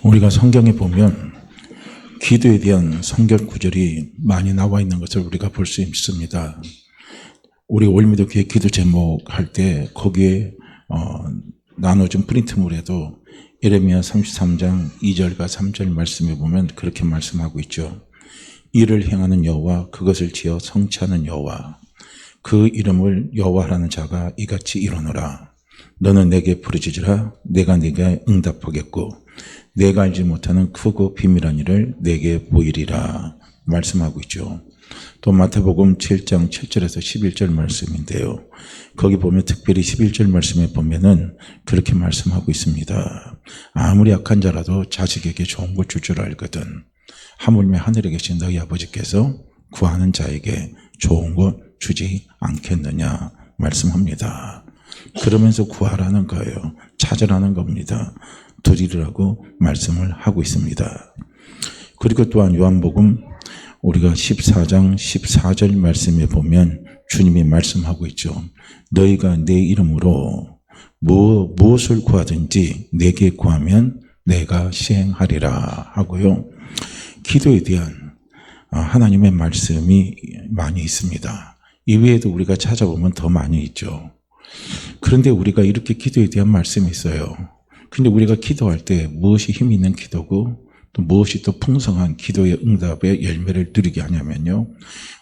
우리가 성경에 보면 기도에 대한 성경 구절이 많이 나와 있는 것을 우리가 볼 수 있습니다. 우리 올미도 교회 기도 제목 할 때 거기에 나눠준 프린트물에도 예레미야 33장 2절과 3절 말씀에 보면 그렇게 말씀하고 있죠. 이를 행하는 여호와, 그것을 지어 성취하는 여호와, 그 이름을 여호와라는 자가 이같이 이르노라. 너는 내게 부르짖으라. 내가 네게 응답하겠고 내가 알지 못하는 크고 비밀한 일을 내게 보이리라 말씀하고 있죠. 또 마태복음 7장 7절에서 11절 말씀인데요. 거기 보면 특별히 11절 말씀에 보면은 그렇게 말씀하고 있습니다. 아무리 약한 자라도 자식에게 좋은 걸 줄 줄 알거든. 하물며 하늘에 계신 너희 아버지께서 구하는 자에게 좋은 것 주지 않겠느냐 말씀합니다. 그러면서 구하라는 거예요. 찾으라는 겁니다. 드리라고 말씀을 하고 있습니다. 그리고 또한 요한복음 우리가 14장 14절 말씀에 보면 주님이 말씀하고 있죠. 너희가 내 이름으로 무엇을 구하든지 내게 구하면 내가 시행하리라 하고요. 기도에 대한 하나님의 말씀이 많이 있습니다. 이외에도 우리가 찾아보면 더 많이 있죠. 그런데 우리가 이렇게 기도에 대한 말씀이 있어요. 근데 우리가 기도할 때 무엇이 힘 있는 기도고 또 무엇이 또 풍성한 기도의 응답의 열매를 누리게 하냐면요.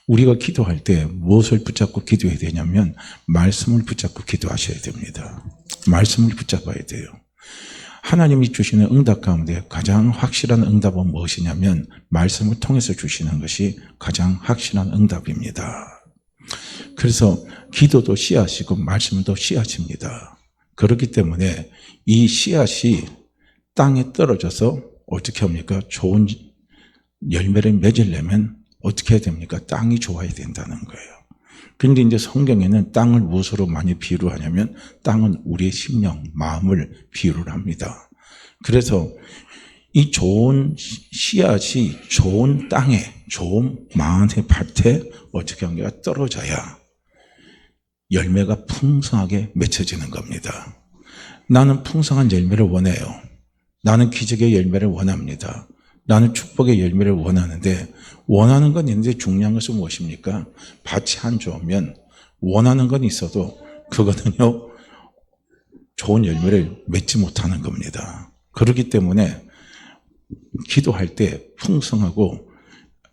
우리가 기도할 때 무엇을 붙잡고 기도해야 되냐면 말씀을 붙잡고 기도하셔야 됩니다. 말씀을 붙잡아야 돼요. 하나님이 주시는 응답 가운데 가장 확실한 응답은 무엇이냐면 말씀을 통해서 주시는 것이 가장 확실한 응답입니다. 그래서 기도도 씨앗이고 말씀도 씨앗입니다. 그렇기 때문에 이 씨앗이 땅에 떨어져서 어떻게 합니까? 좋은 열매를 맺으려면 어떻게 해야 됩니까? 땅이 좋아야 된다는 거예요. 그런데 이제 성경에는 땅을 무엇으로 많이 비유를 하냐면 땅은 우리의 심령, 마음을 비유를 합니다. 그래서 이 좋은 씨앗이 좋은 땅에, 좋은 마음의 밭에 어떻게 합니까? 떨어져야 열매가 풍성하게 맺혀지는 겁니다. 나는 풍성한 열매를 원해요. 나는 기적의 열매를 원합니다. 나는 축복의 열매를 원하는데 원하는 건 있는데 중요한 것은 무엇입니까? 밭이 안 좋으면 원하는 건 있어도 그거는요 좋은 열매를 맺지 못하는 겁니다. 그렇기 때문에 기도할 때 풍성하고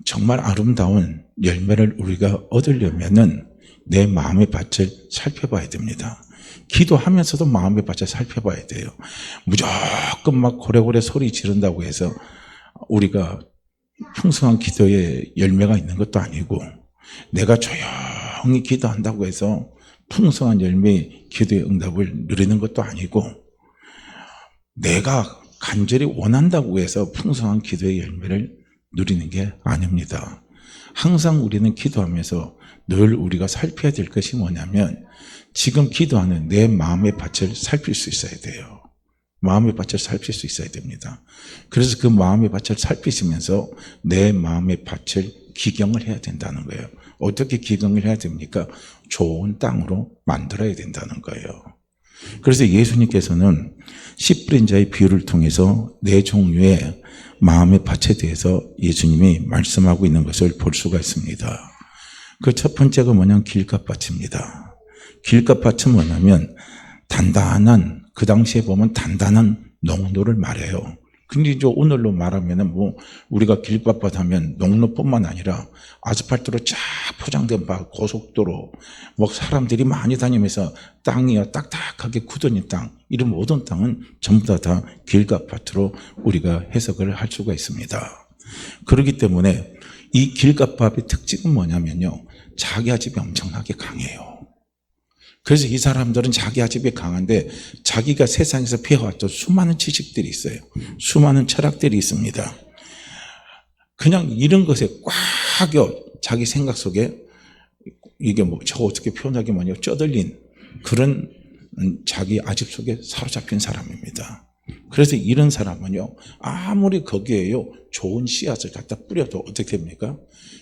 정말 아름다운 열매를 우리가 얻으려면은 내 마음의 밭을 살펴봐야 됩니다. 기도하면서도 마음의 밭을 살펴봐야 돼요. 무조건 막 고래고래 소리 지른다고 해서 우리가 풍성한 기도의 열매가 있는 것도 아니고 내가 조용히 기도한다고 해서 풍성한 열매의 기도의 응답을 누리는 것도 아니고 내가 간절히 원한다고 해서 풍성한 기도의 열매를 누리는 게 아닙니다. 항상 우리는 기도하면서 늘 우리가 살펴야 될 것이 뭐냐면 지금 기도하는 내 마음의 밭을 살필 수 있어야 돼요. 마음의 밭을 살필 수 있어야 됩니다. 그래서 그 마음의 밭을 살피시면서 내 마음의 밭을 기경을 해야 된다는 거예요. 어떻게 기경을 해야 됩니까? 좋은 땅으로 만들어야 된다는 거예요. 그래서 예수님께서는 씨 뿌린 자의 비유를 통해서 네 종류의 마음의 밭에 대해서 예수님이 말씀하고 있는 것을 볼 수가 있습니다. 그 첫 번째가 뭐냐면 길갓밭입니다. 길갓밭은 뭐냐면 단단한, 그 당시에 보면 단단한 농로를 말해요. 근데 이제 오늘로 말하면은 우리가 길갓밭 하면 농로뿐만 아니라 아스팔트로 쫙 포장된 밭, 고속도로, 사람들이 많이 다니면서 땅이야 딱딱하게 굳어진 땅, 이런 모든 땅은 전부 다 길갓밭으로 우리가 해석을 할 수가 있습니다. 그렇기 때문에 이 길갓밭의 특징은 뭐냐면요. 자기 아집이 엄청나게 강해요. 그래서 이 사람들은 자기 아집이 강한데 자기가 세상에서 배워왔던 수많은 지식들이 있어요. 수많은 철학들이 있습니다. 그냥 이런 것에 꽉 자기 생각 속에 이게 저 어떻게 표현하기 뭐냐 쩌들린 그런 자기 아집 속에 사로잡힌 사람입니다. 그래서 이런 사람은요 아무리 거기에요 좋은 씨앗을 갖다 뿌려도 어떻게 됩니까?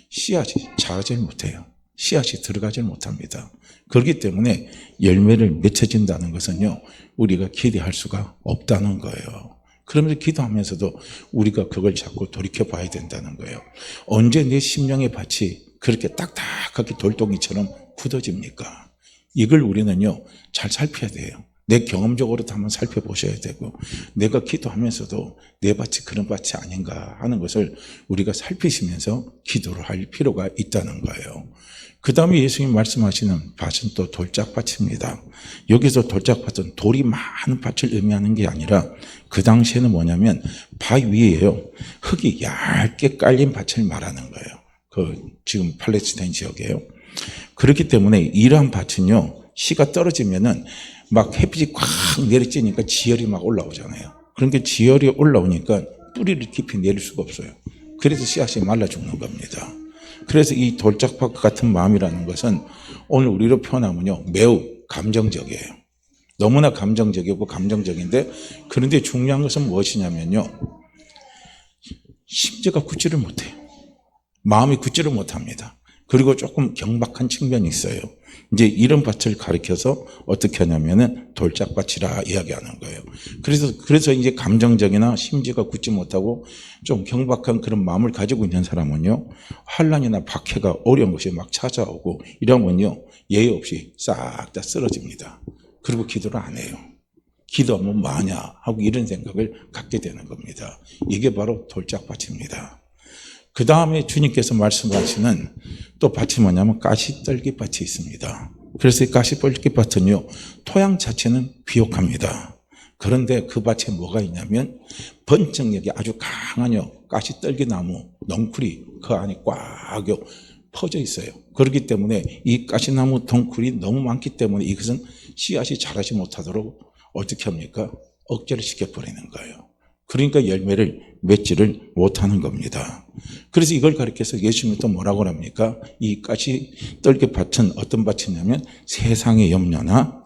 씨앗이 자라질 못해요. 씨앗이 들어가질 못합니다. 그렇기 때문에 열매를 맺혀진다는 것은요 우리가 기대할 수가 없다는 거예요. 그러면서 기도하면서도 우리가 그걸 자꾸 돌이켜 봐야 된다는 거예요. 언제 내 심령의 밭이 그렇게 딱딱하게 돌덩이처럼 굳어집니까? 이걸 우리는요, 잘 살펴야 돼요. 내 경험적으로도 한번 살펴보셔야 되고, 내가 기도하면서도 내 밭이 그런 밭이 아닌가 하는 것을 우리가 살피시면서 기도를 할 필요가 있다는 거예요. 그 다음에 예수님 말씀하시는 밭은 또 돌짝밭입니다. 여기서 돌짝밭은 돌이 많은 밭을 의미하는 게 아니라 그 당시에는 뭐냐면 밭 위에요, 흙이 얇게 깔린 밭을 말하는 거예요. 지금 팔레스타인 지역이에요. 그렇기 때문에 이러한 밭은요, 씨가 떨어지면은 막 햇빛이 꽉 내리쬐니까 지열이 막 올라오잖아요. 그러니까 지열이 올라오니까 뿌리를 깊이 내릴 수가 없어요. 그래서 씨앗이 말라 죽는 겁니다. 그래서 이 돌짝밭 같은 마음이라는 것은 오늘 우리로 표현하면요, 매우 감정적이에요. 너무나 감정적이고 감정적인데, 그런데 중요한 것은 무엇이냐면요, 심지가 굳지를 못해요. 마음이 굳지를 못합니다. 그리고 조금 경박한 측면이 있어요. 이제 이런 밭을 가리켜서 어떻게 하냐면은 돌짝밭이라 이야기하는 거예요. 그래서 이제 감정적이나 심지가 굳지 못하고 좀 경박한 그런 마음을 가지고 있는 사람은요, 환난이나 박해가 어려운 것이 막 찾아오고 이러면요, 예의 없이 싹 다 쓰러집니다. 그리고 기도를 안 해요. 기도하면 뭐하냐 하고 이런 생각을 갖게 되는 겁니다. 이게 바로 돌짝밭입니다. 그 다음에 주님께서 말씀하시는 또 밭이 뭐냐면 가시떨기밭이 있습니다. 그래서 이 가시떨기밭은요, 토양 자체는 비옥합니다. 그런데 그 밭에 뭐가 있냐면 번쩍력이 아주 강한요, 가시떨기나무 넝쿨이 그 안에 꽉 퍼져 있어요. 그렇기 때문에 이 가시나무 덩쿨이 너무 많기 때문에 이것은 씨앗이 자라지 못하도록 어떻게 합니까? 억제를 시켜버리는 거예요. 그러니까 열매를 맺지를 못하는 겁니다. 그래서 이걸 가리켜서 예수님이 또 뭐라고 합니까? 이 가시떨기 밭은 어떤 밭이냐면 세상의 염려나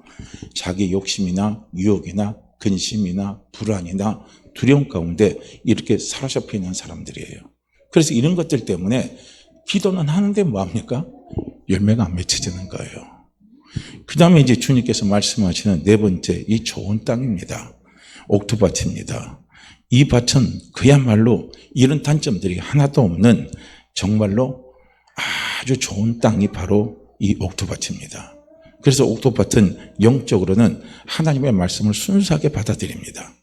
자기 욕심이나 유혹이나 근심이나 불안이나 두려움 가운데 이렇게 사로잡혀 있는 사람들이에요. 그래서 이런 것들 때문에 기도는 하는데 뭐합니까? 열매가 안 맺혀지는 거예요. 그 다음에 이제 주님께서 말씀하시는 네 번째, 이 좋은 땅입니다. 옥토밭입니다. 이 밭은 그야말로 이런 단점들이 하나도 없는 정말로 아주 좋은 땅이 바로 이 옥토밭입니다. 그래서 옥토밭은 영적으로는 하나님의 말씀을 순수하게 받아들입니다.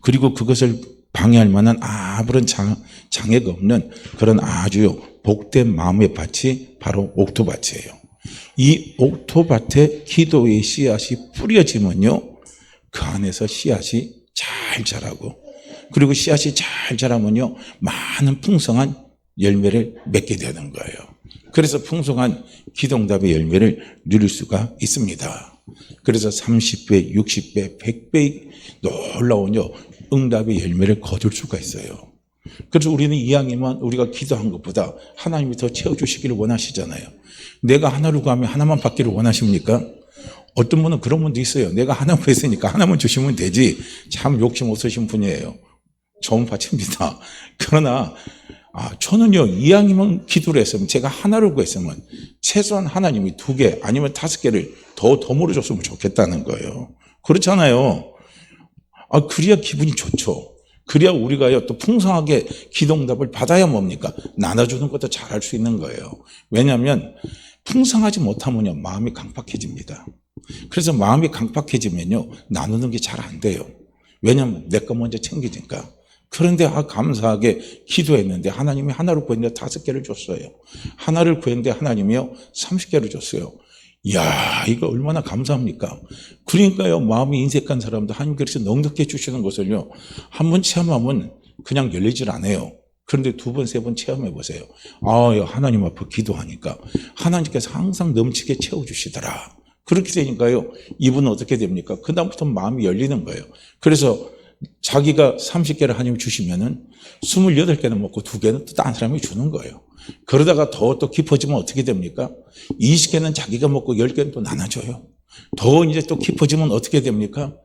그리고 그것을 방해할 만한 아무런 장애가 없는 그런 아주 복된 마음의 밭이 바로 옥토밭이에요. 이 옥토밭에 기도의 씨앗이 뿌려지면요, 그 안에서 씨앗이 잘 자라고, 그리고 씨앗이 잘 자라면요, 많은 풍성한 열매를 맺게 되는 거예요. 그래서 풍성한 기도응답의 열매를 누릴 수가 있습니다. 그래서 30배, 60배, 100배 놀라운요, 응답의 열매를 거둘 수가 있어요. 그래서 우리는 이왕이면 우리가 기도한 것보다 하나님이 더 채워주시기를 원하시잖아요. 내가 하나를 구하면 하나만 받기를 원하십니까? 어떤 분은 그런 분도 있어요. 내가 하나 구했으니까 하나만 주시면 되지. 참 욕심 없으신 분이에요. 좋은 밭입니다. 그러나 저는요, 이왕이면 기도를 했으면, 제가 하나를 구했으면 최소한 하나님이 2개 아니면 5개를 더 물어줬으면 좋겠다는 거예요. 그렇잖아요. 그래야 기분이 좋죠. 그래야 우리가요, 또 풍성하게 기도응답을 받아야 뭡니까? 나눠주는 것도 잘할 수 있는 거예요. 왜냐하면 풍성하지 못하면요, 마음이 강팍해집니다. 그래서 마음이 강팍해지면요, 나누는 게 잘 안 돼요. 왜냐하면 내 거 먼저 챙기니까. 그런데 감사하게 기도했는데 하나님이 하나를 구했는데 5개를 줬어요. 하나를 구했는데 하나님이요 30개를 줬어요. 이야, 이거 얼마나 감사합니까? 그러니까요, 마음이 인색한 사람도 하나님께서 넉넉히 주시는 것을요, 한번 체험하면 그냥 열리질 않아요. 그런데 2번, 3번 체험해 보세요. 하나님 앞에 기도하니까 하나님께서 항상 넘치게 채워주시더라. 그렇게 되니까요, 이분은 어떻게 됩니까? 그다음부터 마음이 열리는 거예요. 그래서 자기가 30개를 하나님 주시면은 28개는 먹고 2개는 또 다른 사람이 주는 거예요. 그러다가 더 또 깊어지면 어떻게 됩니까? 20개는 자기가 먹고 10개는 또 나눠줘요. 더 이제 또 깊어지면 어떻게 됩니까?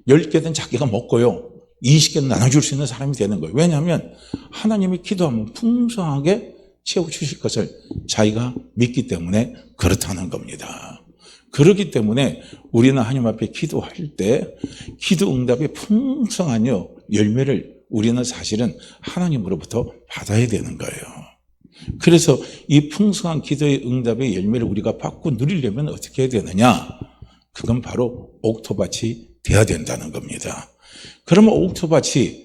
10개는 자기가 먹고요, 20개는 나눠줄 수 있는 사람이 되는 거예요. 왜냐하면 하나님이 기도하면 풍성하게 채워주실 것을 자기가 믿기 때문에 그렇다는 겁니다. 그렇기 때문에 우리는 하나님 앞에 기도할 때 기도 응답이 풍성한 열매를 우리는 사실은 하나님으로부터 받아야 되는 거예요. 그래서 이 풍성한 기도의 응답의 열매를 우리가 받고 누리려면 어떻게 해야 되느냐? 그건 바로 옥토밭이 돼야 된다는 겁니다. 그러면 옥토밭이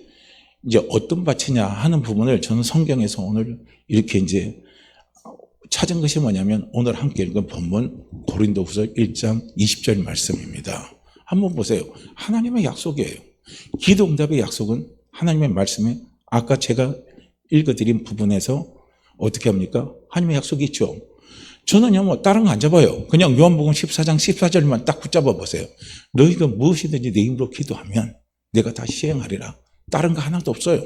이제 어떤 밭이냐 하는 부분을 저는 성경에서 오늘 이렇게 이제 찾은 것이 뭐냐면 오늘 함께 읽은 본문 고린도후서 1장 20절 말씀입니다. 한번 보세요. 하나님의 약속이에요. 기도 응답의 약속은 하나님의 말씀에 아까 제가 읽어드린 부분에서 어떻게 합니까? 하나님의 약속이 있죠. 저는요, 뭐, 다른 거 안 잡아요. 그냥 요한복음 14장 14절만 딱 붙잡아 보세요. 너희가 무엇이든지 내 이름으로 기도하면 내가 다 시행하리라. 다른 거 하나도 없어요.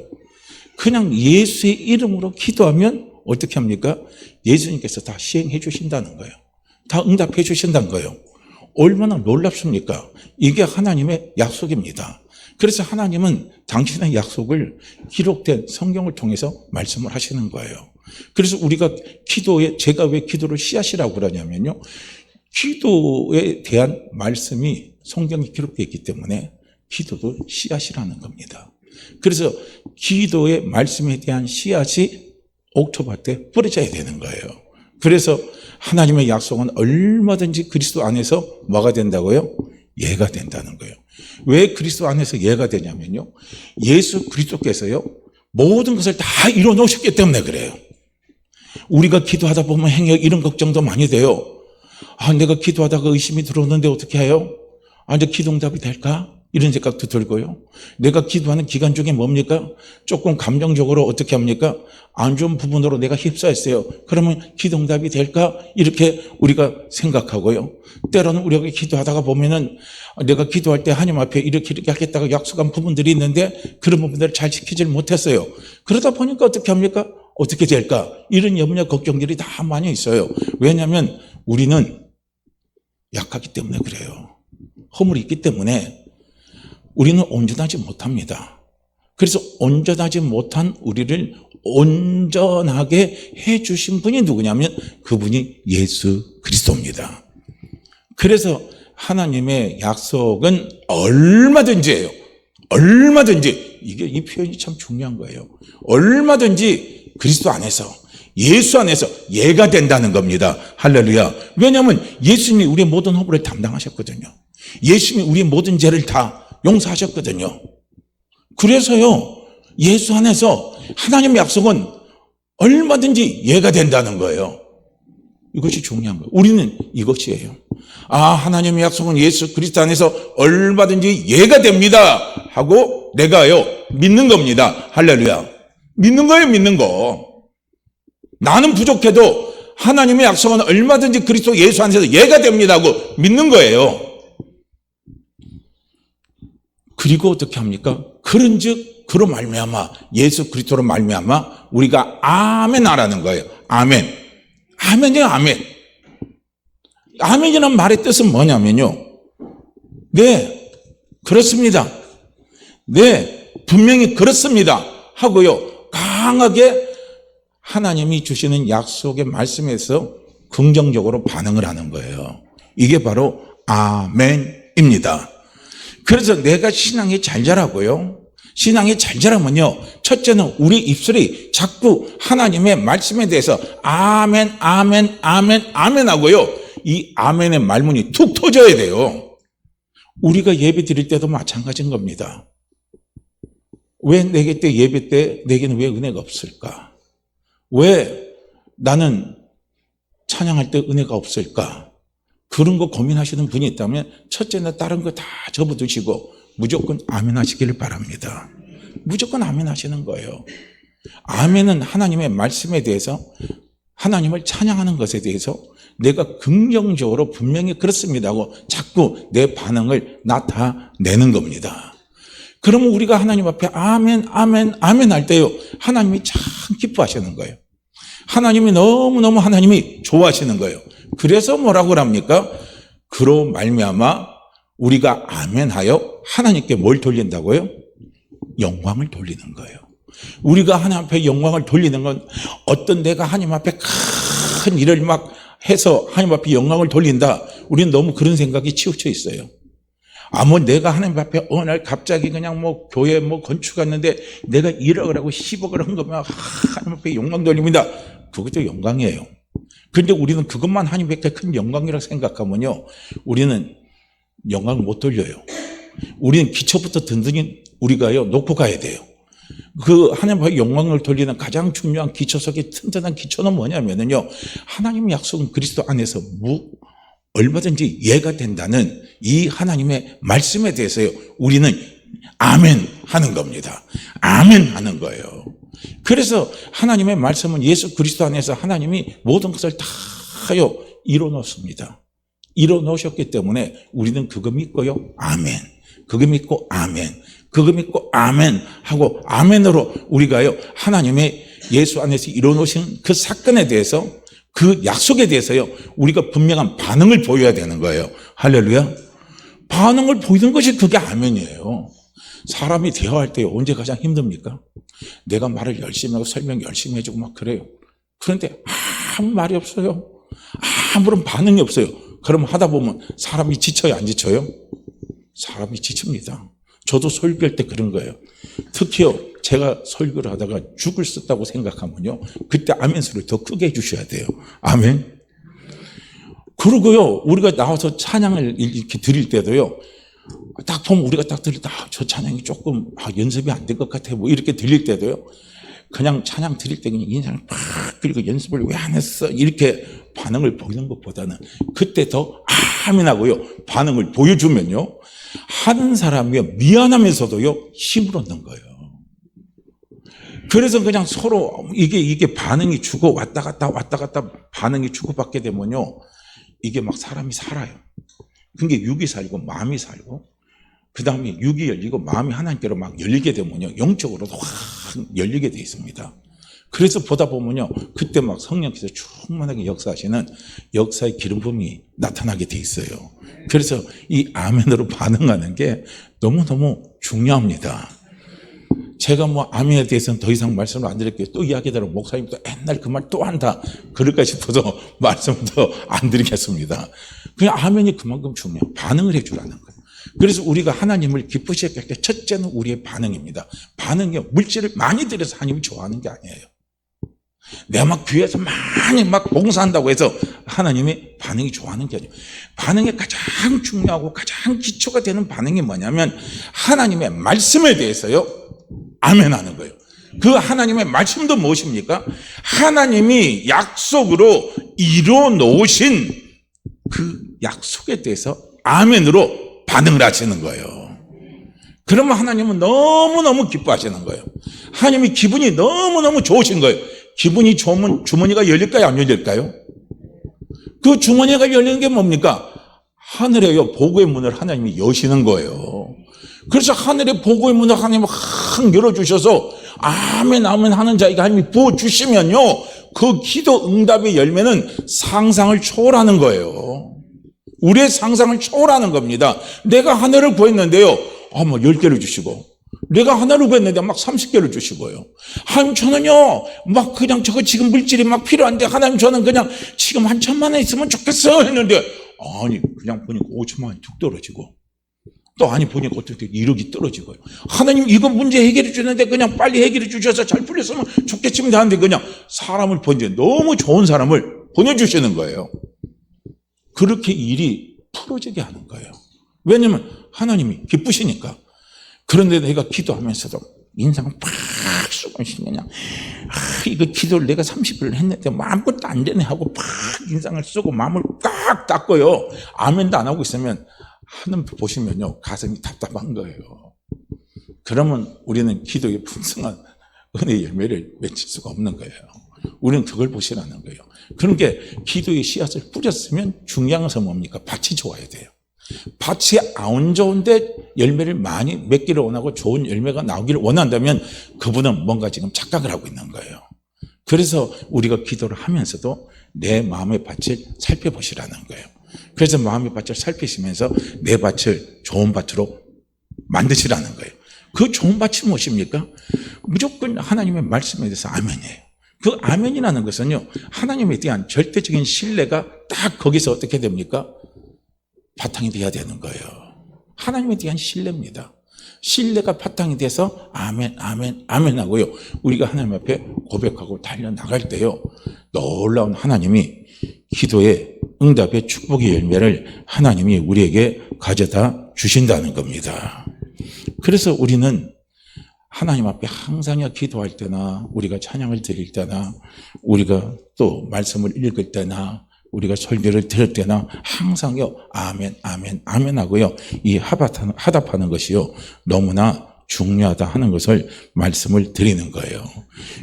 그냥 예수의 이름으로 기도하면 어떻게 합니까? 예수님께서 다 시행해 주신다는 거예요. 다 응답해 주신다는 거예요. 얼마나 놀랍습니까? 이게 하나님의 약속입니다. 그래서 하나님은 당신의 약속을 기록된 성경을 통해서 말씀을 하시는 거예요. 그래서 우리가 기도에, 제가 왜 기도를 씨앗이라고 그러냐면요. 기도에 대한 말씀이 성경에 기록되어 있기 때문에 기도도 씨앗이라는 겁니다. 그래서 기도의 말씀에 대한 씨앗이 옥토밭에 뿌려져야 되는 거예요. 그래서 하나님의 약속은 얼마든지 그리스도 안에서 뭐가 된다고요? 예가 된다는 거예요. 왜 그리스도 안에서 예가 되냐면요. 예수 그리스도께서요. 모든 것을 다 이뤄 놓으셨기 때문에 그래요. 우리가 기도하다 보면 행역 이런 걱정도 많이 돼요. 아, 내가 기도하다가 의심이 들어오는데 어떻게 해요? 아, 이제 기도응답이 될까? 이런 생각도 들고요. 내가 기도하는 기간 중에 뭡니까? 조금 감정적으로 어떻게 합니까? 안 좋은 부분으로 내가 휩싸였어요. 그러면 기도응답이 될까? 이렇게 우리가 생각하고요. 때로는 우리가 기도하다가 보면은 내가 기도할 때 하나님 앞에 이렇게 하겠다고 약속한 부분들이 있는데 그런 부분들을 잘 지키질 못했어요. 그러다 보니까 어떻게 합니까? 어떻게 될까? 이런 염려, 걱정들이 다 많이 있어요. 왜냐하면 우리는 약하기 때문에 그래요. 허물이 있기 때문에 우리는 온전하지 못합니다. 그래서 온전하지 못한 우리를 온전하게 해주신 분이 누구냐면 그분이 예수 그리스도입니다. 그래서 하나님의 약속은 얼마든지예요. 얼마든지. 이게 이 표현이 참 중요한 거예요. 얼마든지 그리스도 안에서 예수 안에서 예가 된다는 겁니다. 할렐루야. 왜냐하면 예수님이 우리의 모든 허물을 담당하셨거든요. 예수님이 우리의 모든 죄를 다 용서하셨거든요. 그래서요, 예수 안에서 하나님의 약속은 얼마든지 예가 된다는 거예요. 이것이 중요한 거예요. 우리는 이것이에요. 아, 하나님의 약속은 예수 그리스도 안에서 얼마든지 예가 됩니다 하고 내가요 믿는 겁니다. 할렐루야. 믿는 거예요. 믿는 거. 나는 부족해도 하나님의 약속은 얼마든지 그리스도 예수 안에서 예가 됩니다 하고 믿는 거예요. 그리고 어떻게 합니까? 그런즉 그로 말미암아 예수 그리스도로 말미암아 우리가 아멘 하라는 거예요. 아멘. 아멘이요, 아멘. 아멘이라는 말의 뜻은 뭐냐면요. 네, 그렇습니다. 네, 분명히 그렇습니다. 하고요. 강하게 하나님이 주시는 약속의 말씀에서 긍정적으로 반응을 하는 거예요. 이게 바로 아멘입니다. 그래서 내가 신앙이 잘 자라고요. 신앙이 잘 자라면요. 첫째는 우리 입술이 자꾸 하나님의 말씀에 대해서 아멘, 아멘, 아멘, 아멘 하고요. 이 아멘의 말문이 툭 터져야 돼요. 우리가 예배 드릴 때도 마찬가지인 겁니다. 왜 내게 때 예배 때 내게는 왜 은혜가 없을까? 왜 나는 찬양할 때 은혜가 없을까? 그런 거 고민하시는 분이 있다면 첫째는 다른 거 다 접어두시고 무조건 아멘 하시기를 바랍니다. 무조건 아멘 하시는 거예요. 아멘은 하나님의 말씀에 대해서 하나님을 찬양하는 것에 대해서 내가 긍정적으로 분명히 그렇습니다 하고 자꾸 내 반응을 나타내는 겁니다. 그러면 우리가 하나님 앞에 아멘, 아멘, 아멘 할 때요. 하나님이 참 기뻐하시는 거예요. 하나님이 너무너무 하나님이 좋아하시는 거예요. 그래서 뭐라고 합니까? 그로 말미암아 우리가 아멘하여 하나님께 뭘 돌린다고요? 영광을 돌리는 거예요. 우리가 하나님 앞에 영광을 돌리는 건 어떤 내가 하나님 앞에 큰 일을 막 해서 하나님 앞에 영광을 돌린다. 우리는 너무 그런 생각이 치우쳐 있어요. 뭐 내가 하나님 앞에 어느 날 갑자기 그냥 뭐 교회 뭐 건축했는데 내가 1억을 하고 10억을 한 거면 하나님 앞에 영광 돌립니다. 그것도 영광이에요. 그런데 우리는 그것만 하나님 앞에 큰 영광이라고 생각하면요, 우리는 영광을 못 돌려요. 우리는 기초부터 든든히 우리가요 놓고 가야 돼요. 그 하나님 앞에 영광을 돌리는 가장 중요한 기초 속에 튼튼한 기초는 뭐냐면요, 하나님 약속은 그리스도 안에서 얼마든지 이해가 된다는 이 하나님의 말씀에 대해서요, 우리는 아멘 하는 겁니다. 아멘 하는 거예요. 그래서 하나님의 말씀은 예수 그리스도 안에서 하나님이 모든 것을 다요 이뤄 놓습니다. 이뤄 놓으셨기 때문에 우리는 그거 믿고요, 아멘. 그거 믿고 아멘. 그거 믿고 아멘 하고 아멘으로 우리가요 하나님의 예수 안에서 이뤄 놓으신 그 사건에 대해서, 그 약속에 대해서요 우리가 분명한 반응을 보여야 되는 거예요. 할렐루야. 반응을 보이는 것이 그게 아멘이에요. 사람이 대화할 때 언제 가장 힘듭니까? 내가 말을 열심히 하고 설명 열심히 해주고 막 그래요. 그런데 아무 말이 없어요. 아무런 반응이 없어요. 그럼 하다 보면 사람이 지쳐요, 안 지쳐요? 사람이 지칩니다. 저도 설교할 때 그런 거예요. 특히요, 제가 설교를 하다가 죽을 썼다고 생각하면요, 그때 아멘 소리를 더 크게 해주셔야 돼요. 아멘. 그러고요, 우리가 나와서 찬양을 이렇게 드릴 때도요, 딱 보면 우리가 딱 들릴 때, 저 찬양이 조금 연습이 안 된 것 같아, 뭐 이렇게 들릴 때도요, 그냥 찬양 드릴 때 그냥 인상을 팍 그리고 연습을 왜 안 했어? 이렇게 반응을 보이는 것보다는 그때 더 아멘하고요, 반응을 보여주면요, 하는 사람이 미안하면서도요, 힘을 얻는 거예요. 그래서 그냥 서로 이게 반응이 주고 왔다 갔다 반응이 주고받게 되면요, 이게 막 사람이 살아요. 그게 육이 살고 마음이 살고, 그 다음에 육이 열리고 마음이 하나님께로 막 열리게 되면요, 영적으로도 확 열리게 돼 있습니다. 그래서 보다 보면요, 그때 막 성령께서 충만하게 역사하시는 역사의 기름 부음이 나타나게 돼 있어요. 그래서 이 아멘으로 반응하는 게 너무너무 중요합니다. 제가 뭐 아멘에 대해서는 더 이상 말씀을 안 드릴게요. 또 이야기대로 목사님도 옛날 그 말 또 한다 그럴까 싶어서 말씀을 더 안 드리겠습니다. 그냥 아멘이 그만큼 중요해요. 반응을 해주라는 거예요. 그래서 우리가 하나님을 기쁘시게 할 때 첫째는 우리의 반응입니다. 반응이요, 물질을 많이 들여서 하나님이 좋아하는 게 아니에요. 내가 막 교회에서 많이 막 봉사한다고 해서 하나님이 반응이 좋아하는 게 아니에요. 반응의 가장 중요하고 가장 기초가 되는 반응이 뭐냐면, 하나님의 말씀에 대해서요 아멘 하는 거예요. 그 하나님의 말씀도 무엇입니까? 하나님이 약속으로 이루어 놓으신 그 약속에 대해서 아멘으로 반응을 하시는 거예요. 그러면 하나님은 너무너무 기뻐하시는 거예요. 하나님이 기분이 너무너무 좋으신 거예요. 기분이 좋으면 주머니가 열릴까요, 안 열릴까요? 그 주머니가 열리는 게 뭡니까? 하늘에요, 복의 문을 하나님이 여시는 거예요. 그래서 하늘의 복의 문을 하나님이 확 열어주셔서 아멘 아멘 하는 자에게 하나님이 부어주시면요, 그 기도 응답의 열매는 상상을 초월하는 거예요. 우리의 상상을 초월하는 겁니다. 내가 하늘을 구했는데요, 뭐 10개를 주시고, 내가 하나를 구했는데 막 30개를 주시고요. 하나님, 저는요, 막 그냥 저거 지금 물질이 막 필요한데, 하나님, 저는 그냥 지금 한 1,000만 원 있으면 좋겠어 했는데, 아니, 그냥 보니까 5천만 원이 툭 떨어지고, 또 아니, 보니까 어떻게 1억이 떨어지고요. 하나님, 이거 문제 해결해 주는데 그냥 빨리 해결해 주셔서 잘 풀렸으면 좋겠습니다 하는데, 그냥 사람을 보내주세요. 너무 좋은 사람을 보내주시는 거예요. 그렇게 일이 풀어지게 하는 거예요. 왜냐면 하나님이 기쁘시니까. 그런데 내가 기도하면서도 인상을 팍 쓰고 그냥 이거 기도를 내가 30일을 했는데 뭐 아무것도 안 되네 하고 팍 인상을 쓰고 마음을 꽉 닦고요, 아멘도 안 하고 있으면 하나님 보시면요, 가슴이 답답한 거예요. 그러면 우리는 기도의 풍성한 은혜의 열매를 맺을 수가 없는 거예요. 우리는 그걸 보시라는 거예요. 그런 게 기도의 씨앗을 뿌렸으면 중요한 것은 뭡니까? 밭이 좋아야 돼요. 밭이 안 좋은데 열매를 많이 맺기를 원하고 좋은 열매가 나오기를 원한다면 그분은 뭔가 지금 착각을 하고 있는 거예요. 그래서 우리가 기도를 하면서도 내 마음의 밭을 살펴보시라는 거예요. 그래서 마음의 밭을 살피시면서 내 밭을 좋은 밭으로 만드시라는 거예요. 그 좋은 밭이 무엇입니까? 무조건 하나님의 말씀에 대해서 아멘이에요. 그 아멘이라는 것은요, 하나님에 대한 절대적인 신뢰가 딱 거기서 어떻게 됩니까? 바탕이 돼야 되는 거예요. 하나님에 대한 신뢰입니다. 신뢰가 바탕이 돼서 아멘, 아멘, 아멘 하고요. 우리가 하나님 앞에 고백하고 달려나갈 때요. 놀라운 하나님이 기도의 응답의 축복의 열매를 하나님이 우리에게 가져다 주신다는 겁니다. 그래서 우리는 하나님 앞에 항상요 기도할 때나 우리가 찬양을 드릴 때나 우리가 또 말씀을 읽을 때나 우리가 설교를 들을 때나 항상요 아멘 아멘 아멘 하고요 이 화답하는 것이요 너무나 중요하다 하는 것을 말씀을 드리는 거예요.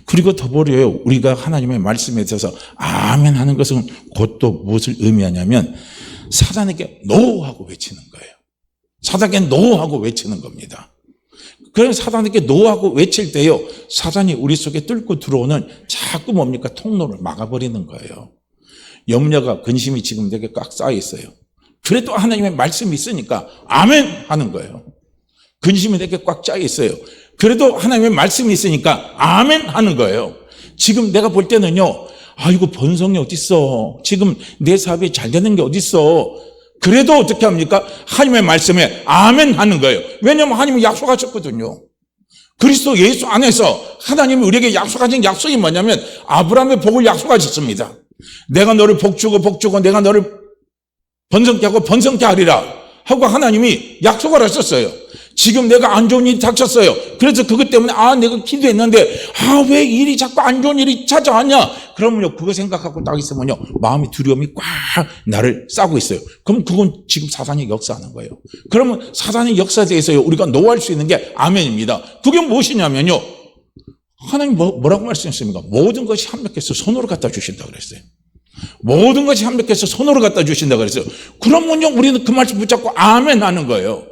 그리고 더불어요 우리가 하나님의 말씀에 대해서 아멘 하는 것은 곧 또 무엇을 의미하냐면 사단에게 노하고 외치는 거예요. 사단에게 노하고 외치는 겁니다. 그래서 사단에게 노하고 외칠 때요 사단이 우리 속에 뚫고 들어오는 자꾸 뭡니까 통로를 막아버리는 거예요. 염려가 근심이 지금 내게 꽉 쌓여 있어요. 그래도 하나님의 말씀이 있으니까 아멘 하는 거예요. 근심이 내게 꽉 쌓여 있어요. 그래도 하나님의 말씀이 있으니까 아멘 하는 거예요. 지금 내가 볼 때는요 아이고 번성이 어딨어. 지금 내 사업이 잘 되는 게 어딨어. 그래도 어떻게 합니까? 하나님의 말씀에 아멘 하는 거예요. 왜냐하면 하나님이 약속하셨거든요. 그리스도 예수 안에서 하나님이 우리에게 약속하신 약속이 뭐냐면 아브라함의 복을 약속하셨습니다. 내가 너를 복주고 내가 너를 번성케 하고 번성케 하리라 하고 하나님이 약속을 하셨어요. 지금 내가 안 좋은 일이 닥쳤어요. 그래서 그것 때문에 내가 기도했는데 왜 일이 자꾸 안 좋은 일이 찾아왔냐? 그러면요 그거 생각하고 딱 있으면요 마음이 두려움이 꽉 나를 싸고 있어요. 그럼 그건 지금 사단이 역사하는 거예요. 그러면 사단의 역사에 대해서요 우리가 노할 수 있는 게 아멘입니다. 그게 무엇이냐면요 하나님 뭐라고 말씀했습니까? 모든 것이 합력해서 손으로 갖다 주신다 그랬어요. 모든 것이 합력해서 손으로 갖다 주신다 그랬어요. 그러면요 우리는 그 말씀 붙잡고 아멘 하는 거예요.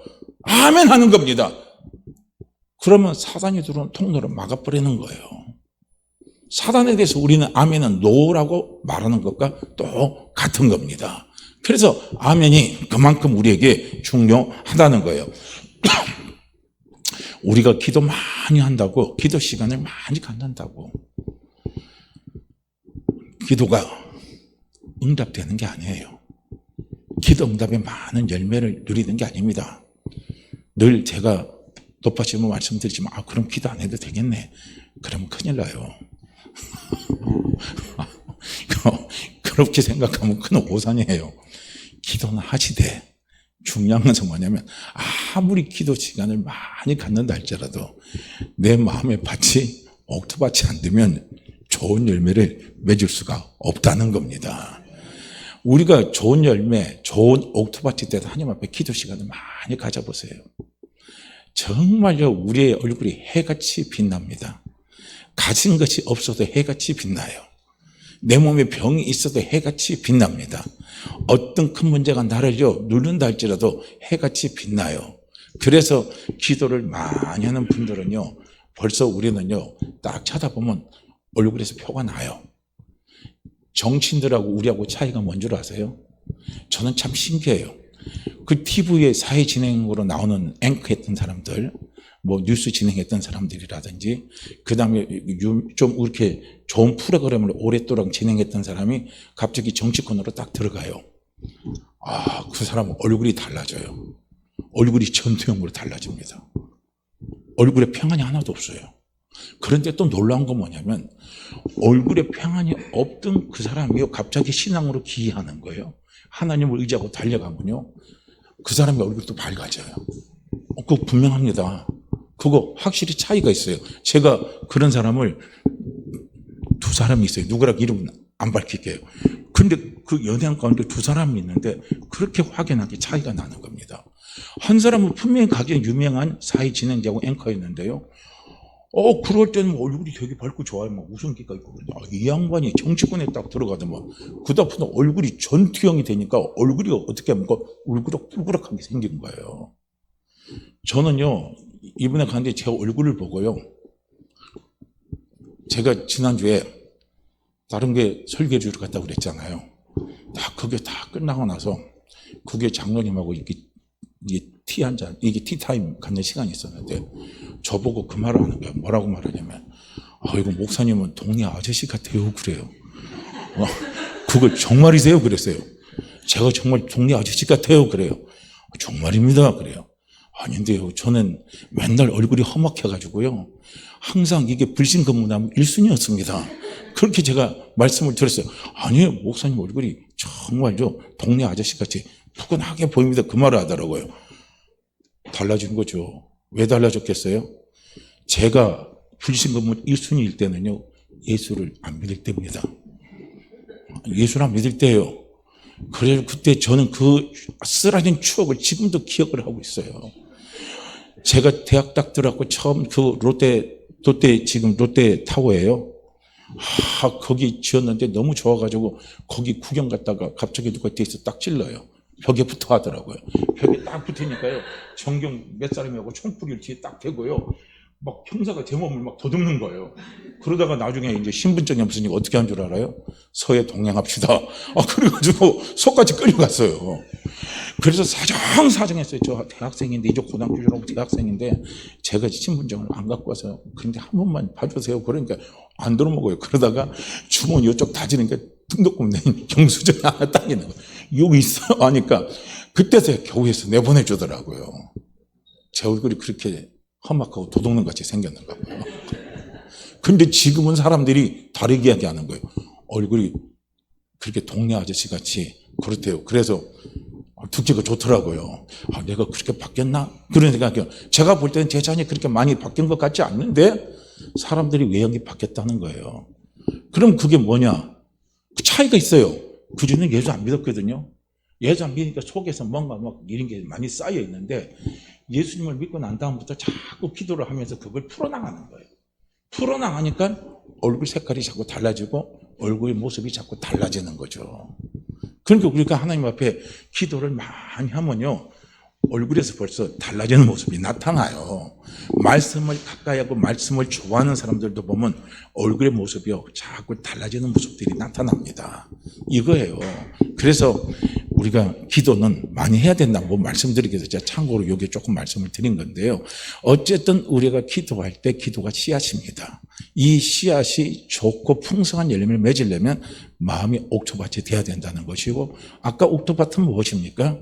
아멘 하는 겁니다. 그러면 사단이 들어온 통로를 막아버리는 거예요. 사단에 대해서 우리는 아멘은 노라고 말하는 것과 똑같은 겁니다. 그래서 아멘이 그만큼 우리에게 중요하다는 거예요. 우리가 기도 많이 한다고 기도 시간을 많이 갖는다고 기도가 응답되는 게 아니에요. 기도 응답의 많은 열매를 누리는 게 아닙니다. 늘 제가 높아지면 말씀드리지만 그럼 기도 안 해도 되겠네. 그러면 큰일 나요. 그렇게 생각하면 큰 오산이에요. 기도는 하시되 중요한 것은 뭐냐면 아무리 기도 시간을 많이 갖는다 할지라도 내 마음의 밭이 옥토밭이 안 되면 좋은 열매를 맺을 수가 없다는 겁니다. 우리가 좋은 열매, 좋은 옥토밭이 돼서 하나님 앞에 기도 시간을 많이 가져보세요. 정말요 우리의 얼굴이 해같이 빛납니다. 가진 것이 없어도 해같이 빛나요. 내 몸에 병이 있어도 해같이 빛납니다. 어떤 큰 문제가 나를요 누른다 할지라도 해같이 빛나요. 그래서 기도를 많이 하는 분들은요 벌써 우리는요 딱 쳐다보면 얼굴에서 표가 나요. 정치인들하고 우리하고 차이가 뭔 줄 아세요? 저는 참 신기해요. 그 TV에 사회 진행으로 나오는 앵커 했던 사람들, 뭐 뉴스 진행했던 사람들이라든지 그 다음에 좀 이렇게 좋은 프로그램을 오랫동안 진행했던 사람이 갑자기 정치권으로 딱 들어가요. 그 사람은 얼굴이 달라져요. 얼굴이 전투형으로 달라집니다. 얼굴에 평안이 하나도 없어요. 그런데 또 놀라운 건 뭐냐면 얼굴에 평안이 없던 그 사람이요 갑자기 신앙으로 기이하는 거예요. 하나님을 의지하고 달려가면요 그 사람의 얼굴도 밝아져요. 그거 분명합니다. 그거 확실히 차이가 있어요. 제가 그런 사람을 두 사람이 있어요. 누구라고 이름은 안 밝힐게요. 근데 그 연예인 가운데 두 사람이 있는데 그렇게 확연하게 차이가 나는 겁니다. 한 사람은 분명히 가게 유명한 사회 진행자고 앵커였는데요. 그럴 때는 얼굴이 되게 밝고 좋아요. 막 웃음기가 있고. 이 양반이 정치권에 딱 들어가더만 그다음부터 얼굴이 전투형이 되니까 얼굴이 어떻게 하면 울그락불그락하게 생긴 거예요. 저는요 이번에 갔는데 제 얼굴을 보고요. 제가 지난주에 다른 게 설교해 주러 갔다고 그랬잖아요. 그게 다 끝나고 나서 그게 장로님하고 이게 티 한 잔, 이게 티타임 갖는 시간이 있었는데 저보고 그 말을 하는 거예요. 뭐라고 말하냐면 이거 목사님은 동네 아저씨 같아요 그래요. 그걸 정말이세요 그랬어요. 제가 정말 동네 아저씨 같아요 그래요. 정말입니다 그래요. 아닌데요. 저는 맨날 얼굴이 험악해가지고요. 항상 이게 불신검문하면 1순위였습니다. 그렇게 제가 말씀을 드렸어요. 아니에요. 목사님 얼굴이 정말요. 동네 아저씨같이 푸근하게 보입니다. 그 말을 하더라고요. 달라진 거죠. 왜 달라졌겠어요? 제가 불신검문 1순위일 때는요. 예수를 안 믿을 때입니다. 예수를 안 믿을 때예요. 그래서 그때 저는 그 쓰라린 추억을 지금도 기억을 하고 있어요. 제가 대학 딱 들어갔고 처음 그 지금 롯데타워예요. 거기 지었는데 너무 좋아가지고 거기 구경 갔다가 갑자기 누가 뒤에서 딱 찔러요. 벽에 붙어 하더라고요. 벽에 딱 붙으니까요. 정경 몇 사람이 하고 총구리를 뒤에 딱 대고요. 막 형사가 제 몸을 막 더듬는 거예요. 그러다가 나중에 이제 신분증이 없으니까 어떻게 한 줄 알아요? 서해 동행합시다. 그래가지고 서까지 끌려갔어요. 그래서 사정했어요. 저 대학생인데, 이제 고등학교 졸업하고 대학생인데, 제가 신분증을 안 갖고 와서, 근데 한 번만 봐주세요. 그러니까 안 들어먹어요. 그러다가 주머니 이쪽 다지니까 등록금 낸 경수증이 하나 딱 있는 거예요. 여기 있어요. 하니까, 그때서야 교회에서 내보내주더라고요. 제 얼굴이 그렇게 험악하고 도둑놈 같이 생겼는가 봐요. 근데 지금은 사람들이 다르게 이야기하는 거예요. 얼굴이 그렇게 동네 아저씨 같이 그렇대요. 그래서 듣기가 좋더라고요. 내가 그렇게 바뀌었나? 그런 생각이요. 제가 볼 때는 제 자신이 그렇게 많이 바뀐 것 같지 않는데 사람들이 외형이 바뀌었다는 거예요. 그럼 그게 뭐냐? 그 차이가 있어요. 그전에 예수 안 믿었거든요. 예수 안 믿으니까 속에서 뭔가 막 이런 게 많이 쌓여 있는데 예수님을 믿고 난 다음부터 자꾸 기도를 하면서 그걸 풀어나가는 거예요. 풀어나가니까 얼굴 색깔이 자꾸 달라지고 얼굴의 모습이 자꾸 달라지는 거죠. 그러니까 우리가 하나님 앞에 기도를 많이 하면요. 얼굴에서 벌써 달라지는 모습이 나타나요. 말씀을 가까이 하고 말씀을 좋아하는 사람들도 보면 얼굴의 모습이요. 자꾸 달라지는 모습들이 나타납니다. 이거예요. 그래서 우리가 기도는 많이 해야 된다고 말씀드리기 위해서 제가 참고로 여기 조금 말씀을 드린 건데요. 어쨌든 우리가 기도할 때 기도가 씨앗입니다. 이 씨앗이 좋고 풍성한 열매를 맺으려면 마음이 옥토밭이 돼야 된다는 것이고, 아까 옥토밭은 무엇입니까?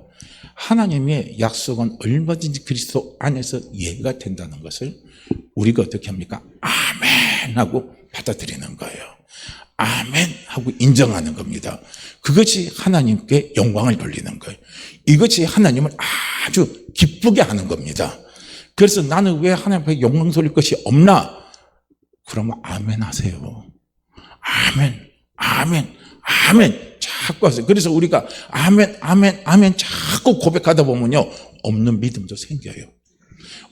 하나님의 약속은 얼마든지 그리스도 안에서 이해가 된다는 것을 우리가 어떻게 합니까? 아멘 하고 받아들이는 거예요. 아멘 하고 인정하는 겁니다. 그것이 하나님께 영광을 돌리는 거예요. 이것이 하나님을 아주 기쁘게 하는 겁니다. 그래서 나는 왜 하나님 앞에 영광 돌릴 것이 없나? 그러면 아멘 하세요. 아멘, 아멘, 아멘. 자꾸 하세요. 그래서 우리가 아멘, 아멘, 아멘 자꾸 고백하다 보면요. 없는 믿음도 생겨요.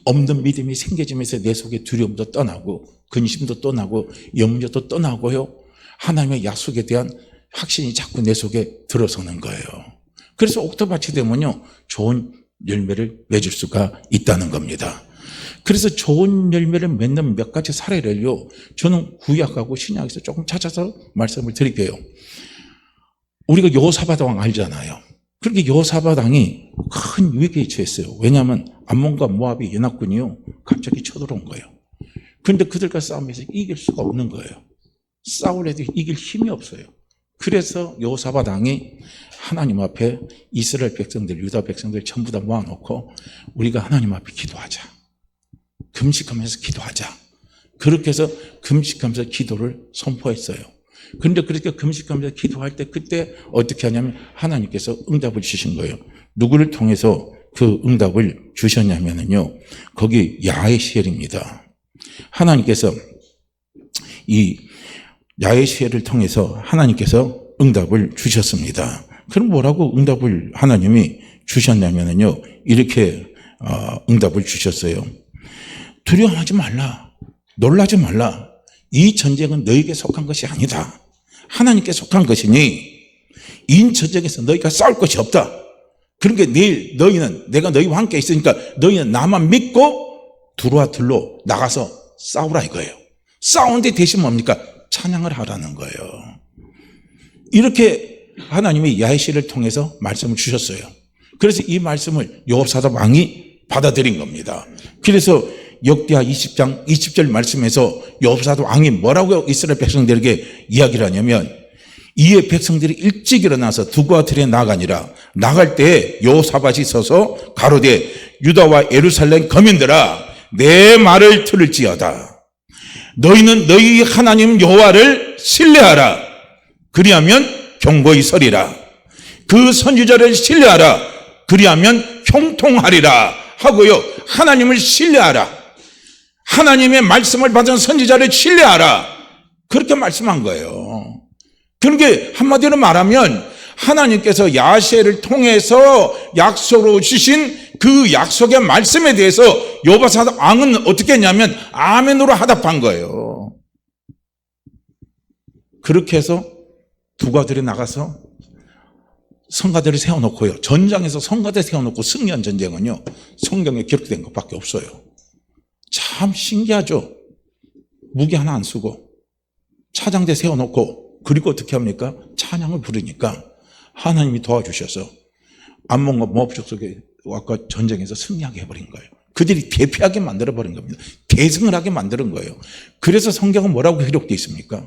없는 믿음이 생겨지면서 내 속에 두려움도 떠나고 근심도 떠나고 염려도 떠나고요. 하나님의 약속에 대한 확신이 자꾸 내 속에 들어서는 거예요. 그래서 옥토밭이 되면요. 좋은 열매를 맺을 수가 있다는 겁니다. 그래서 좋은 열매를 맺는 몇 가지 사례를요. 저는 구약하고 신약에서 조금 찾아서 말씀을 드릴게요. 우리가 여호사밧 왕 알잖아요. 그렇게 여호사밧 왕이 큰 위기에 처했어요. 왜냐하면 암몬과 모압이 연합군이요. 갑자기 쳐들어온 거예요. 그런데 그들과 싸우면서 이길 수가 없는 거예요. 싸우려도 이길 힘이 없어요. 그래서 여호사밧 왕이 하나님 앞에 이스라엘 백성들, 유다 백성들 전부 다 모아놓고 우리가 하나님 앞에 기도하자. 금식하면서 기도하자. 그렇게 해서 금식하면서 기도를 선포했어요. 그런데 그렇게 금식하면서 기도할 때 그때 어떻게 하냐면 하나님께서 응답을 주신 거예요. 누구를 통해서 그 응답을 주셨냐면요. 거기 야에시엘입니다. 하나님께서 이 야에시엘을 통해서 하나님께서 응답을 주셨습니다. 그럼 뭐라고 응답을 하나님이 주셨냐면요. 이렇게 응답을 주셨어요. 두려워하지 말라. 놀라지 말라. 이 전쟁은 너에게 속한 것이 아니다. 하나님께 속한 것이니 이 전쟁에서 너희가 싸울 것이 없다. 그러니까 내일 너희는 내가 너희와 함께 있으니까 너희는 나만 믿고 두루와 들로 나가서 싸우라 이거예요. 싸우는데 대신 뭡니까? 찬양을 하라는 거예요. 이렇게 하나님이 야에시를 통해서 말씀을 주셨어요. 그래서 이 말씀을 여호사밧 왕이 받아들인 겁니다. 그래서 역대하 20장 20절 말씀에서 여호사밧 왕이 뭐라고 이스라엘 백성들에게 이야기를 하냐면 이에 백성들이 일찍 일어나서 두구와 들에 나가니라. 나갈 때 여호사밧이 서서 가로되 유다와 예루살렘 거민들아 내 말을 들을지어다. 너희는 너희 하나님 여호와를 신뢰하라. 그리하면 경고히 서리라. 그 선지자를 신뢰하라. 그리하면 형통하리라 하고요. 하나님을 신뢰하라. 하나님의 말씀을 받은 선지자를 신뢰하라. 그렇게 말씀한 거예요. 그러니까 한마디로 말하면 하나님께서 야세를 통해서 약속으로 주신 그 약속의 말씀에 대해서 여호사밧 왕은 어떻게 했냐면 아멘으로 하답한 거예요. 그렇게 해서 두가들이 나가서 성가대를 세워놓고요. 전장에서 성가대 세워놓고 승리한 전쟁은요, 성경에 기록된 것밖에 없어요. 참 신기하죠. 무기 하나 안 쓰고 차장대 세워놓고, 그리고 어떻게 합니까? 찬양을 부르니까 하나님이 도와주셔서 암몬과 모압 족속에 아까 전쟁에서 승리하게 해버린 거예요. 그들이 대피하게 만들어버린 겁니다. 대승을 하게 만드는 거예요. 그래서 성경은 뭐라고 기록되어 있습니까?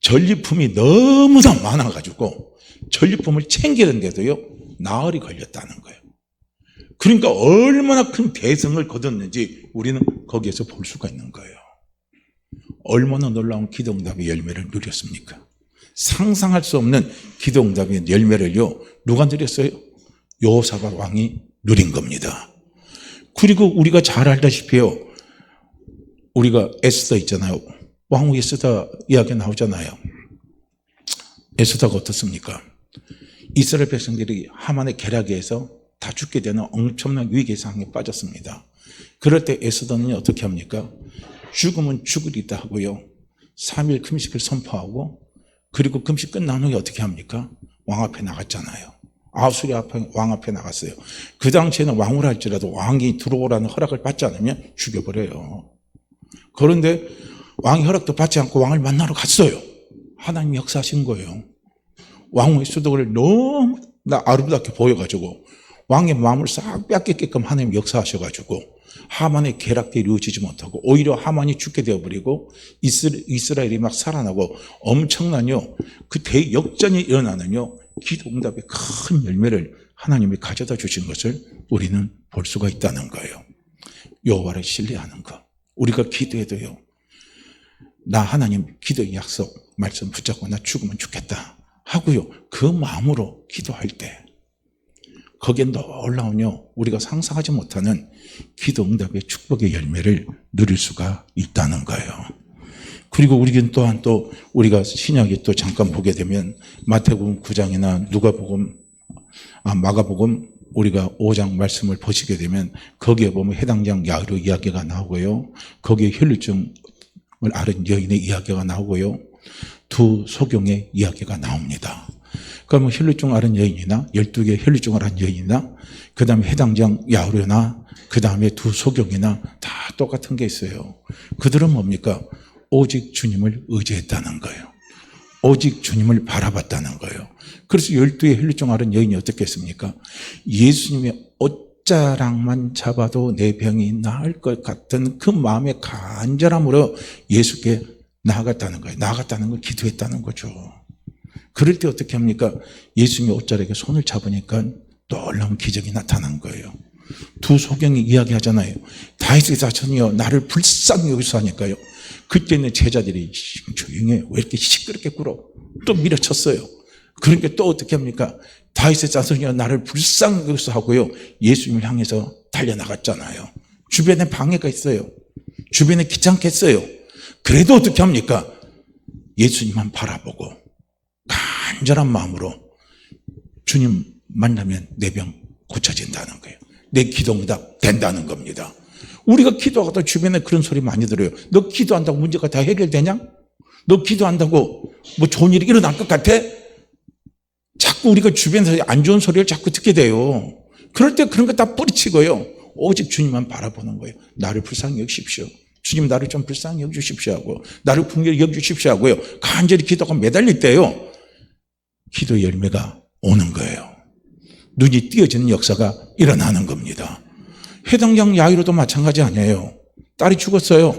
전리품이 너무나 많아가지고 전리품을 챙기는데도요 나흘이 걸렸다는 거예요. 그러니까 얼마나 큰 대승을 거뒀는지 우리는 거기에서 볼 수가 있는 거예요. 얼마나 놀라운 기도응답의 열매를 누렸습니까? 상상할 수 없는 기도응답의 열매를요 누가 누렸어요? 여호사밧 왕이 누린 겁니다. 그리고 우리가 잘 알다시피요, 우리가 에스더 있잖아요. 왕후 에스더 이야기 나오잖아요. 에스더가 어떻습니까? 이스라엘 백성들이 하만의 계략에서 다 죽게 되는 엄청난 위기 상황에 빠졌습니다. 그럴 때 에스더는 어떻게 합니까? 죽으면 죽으리다 하고요, 3일 금식을 선포하고, 그리고 금식 끝난 후에 어떻게 합니까? 왕 앞에 나갔잖아요. 아수리 왕 앞에 나갔어요. 그 당시에는 왕후라 할지라도 왕이 들어오라는 허락을 받지 않으면 죽여버려요. 그런데 왕이 허락도 받지 않고 왕을 만나러 갔어요. 하나님이 역사하신 거예요. 왕후의 수덕을 너무 아름답게 보여가지고 왕의 마음을 싹 뺏기게끔 하나님이 역사하셔가지고 하만의 계략도 이루어지지 못하고 오히려 하만이 죽게 되어버리고 이스라엘이 막 살아나고 엄청난요 그 대역전이 일어나는요 기도응답의 큰 열매를 하나님이 가져다 주신 것을 우리는 볼 수가 있다는 거예요. 여호와를 신뢰하는 것. 우리가 기도해도요, 나 하나님 기도의 약속 말씀 붙잡고 나 죽으면 죽겠다 하고요, 그 마음으로 기도할 때 거기에 놀라운요 우리가 상상하지 못하는 기도응답의 축복의 열매를 누릴 수가 있다는 거예요. 그리고 우리는 또한 또 우리가 신약에 또 잠깐 보게 되면 마태복음 9장이나 누가복음, 마가복음 우리가 5장 말씀을 보시게 되면 거기에 보면 해당장 야이로 이야기가 나오고요, 거기에 혈루증을 앓은 여인의 이야기가 나오고요, 두 소경의 이야기가 나옵니다. 그러면 혈루증 앓은 여인이나 12개의 혈루증을 앓은 여인이나 그 다음에 해당장 야이로나 그 다음에 두 소경이나 다 똑같은 게 있어요. 그들은 뭡니까? 오직 주님을 의지했다는 거예요. 오직 주님을 바라봤다는 거예요. 그래서 12의 혈루증 앓은 여인이 어떻게 했습니까? 예수님의 옷자락만 잡아도 내 병이 나을 것 같은 그 마음의 간절함으로 예수께 나아갔다는 거예요. 나아갔다는 걸 기도했다는 거죠. 그럴 때 어떻게 합니까? 예수님의 옷자락에 손을 잡으니까 놀라운 기적이 나타난 거예요. 두 소경이 이야기하잖아요. 다윗의 자손이여 나를 불쌍히 여기서 하니까요, 그때는 제자들이 조용히 해, 왜 이렇게 시끄럽게 굴어? 또 밀어쳤어요. 그러니까 또 어떻게 합니까? 다윗의 자손이여 나를 불쌍히 여기서 하고요, 예수님을 향해서 달려나갔잖아요. 주변에 방해가 있어요. 주변에 귀찮겠어요. 그래도 어떻게 합니까? 예수님만 바라보고 간절한 마음으로 주님 만나면 내 병 고쳐진다는 거예요. 내 기도응답 된다는 겁니다. 우리가 기도하다 주변에 그런 소리 많이 들어요. 너 기도한다고 문제가 다 해결되냐? 너 기도한다고 뭐 좋은 일이 일어날 것 같아? 자꾸 우리가 주변에서 안 좋은 소리를 자꾸 듣게 돼요. 그럴 때 그런 거 다 뿌리치고요, 오직 주님만 바라보는 거예요. 나를 불쌍히 여기십시오. 주님 나를 좀 불쌍히 여겨주십시오 하고, 나를 긍휼히 여겨주십시오 하고요, 간절히 기도가 매달릴 때요 기도 열매가 오는 거예요. 눈이 띄어지는 역사가 일어나는 겁니다. 해당장 야이로도 마찬가지 아니에요. 딸이 죽었어요.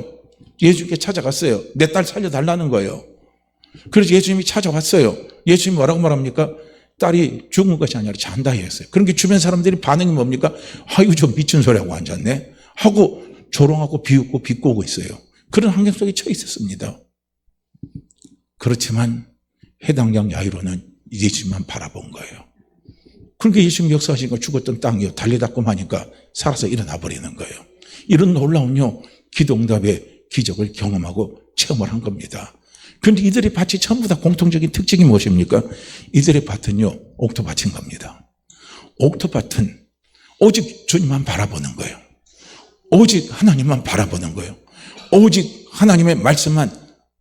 예수께 찾아갔어요. 내 딸 살려달라는 거예요. 그래서 예수님이 찾아왔어요. 예수님이 뭐라고 말합니까? 딸이 죽은 것이 아니라 잔다 했어요. 그러니까 주변 사람들이 반응이 뭡니까? 아이고, 저 미친 소리하고 앉았네 하고 조롱하고 비웃고 비꼬고 있어요. 그런 환경 속에 처해 있었습니다. 그렇지만 해당장 야이로는 예수님만 바라본 거예요. 그러니까 예수님 역사하시니까 죽었던 땅이요 달리닫고 하니까 살아서 일어나 버리는 거예요. 이런 놀라운 기도 응답의 기적을 경험하고 체험을 한 겁니다. 그런데 이들의 밭이 전부 다 공통적인 특징이 무엇입니까? 이들의 밭은요 옥토밭인 겁니다. 옥토밭은 오직 주님만 바라보는 거예요. 오직 하나님만 바라보는 거예요. 오직 하나님의 말씀만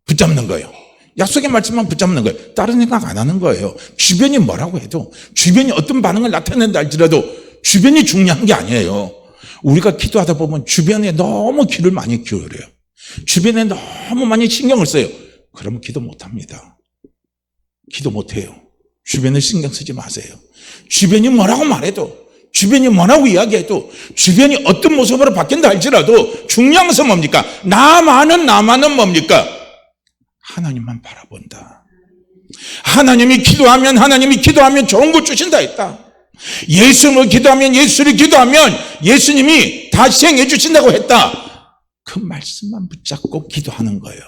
붙잡는 거예요. 약속의 말씀만 붙잡는 거예요. 다른 생각 안 하는 거예요. 주변이 뭐라고 해도, 주변이 어떤 반응을 나타낸다 할지라도 주변이 중요한 게 아니에요. 우리가 기도하다 보면 주변에 너무 귀를 많이 기울여요. 주변에 너무 많이 신경을 써요. 그러면 기도 못합니다. 기도 못해요. 주변에 신경 쓰지 마세요. 주변이 뭐라고 말해도, 주변이 뭐라고 이야기해도, 주변이 어떤 모습으로 바뀐다 할지라도 중요한 것은 뭡니까? 나만은 뭡니까? 하나님만 바라본다. 하나님이 기도하면 좋은 거 주신다 했다. 예수를 기도하면 예수님이 다 시행해 주신다고 했다. 그 말씀만 붙잡고 기도하는 거예요.